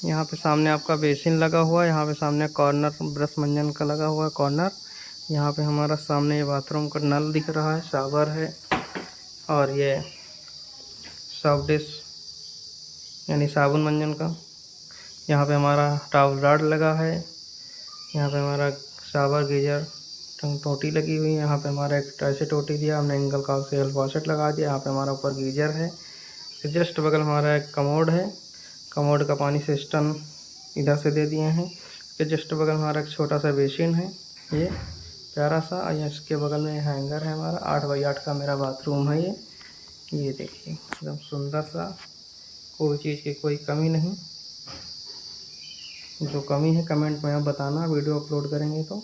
यहाँ पे सामने आपका बेसिन लगा हुआ है। यहाँ पे सामने कॉर्नर ब्रश मंजन का लगा हुआ है कॉर्नर। यहाँ पे हमारा सामने ये बाथरूम का नल दिख रहा है, शावर है और ये सब डिश यानी साबुन मंजन का। यहाँ पे हमारा टॉवल रॉड लगा है। यहाँ पे हमारा शावर गीजर टोटी लगी हुई है। यहाँ पे हमारा एक ऐसे टोटी दिया हमने, एंगल का सेल फॉसेट लगा दिया। यहाँ पे हमारा ऊपर गीजर है। जस्ट बगल हमारा एक कमोड है, कमोड का पानी सिस्टम इधर से दे दिए हैं। इसके जस्ट बगल हमारा एक छोटा सा बेसिन है ये प्यारा सा, और इसके बगल में हैंगर है हमारा। 8x8 का मेरा बाथरूम है ये देखिए एकदम सुंदर सा, कोई चीज़ की कोई कमी नहीं। जो कमी है कमेंट में आप बताना, वीडियो अपलोड करेंगे तो।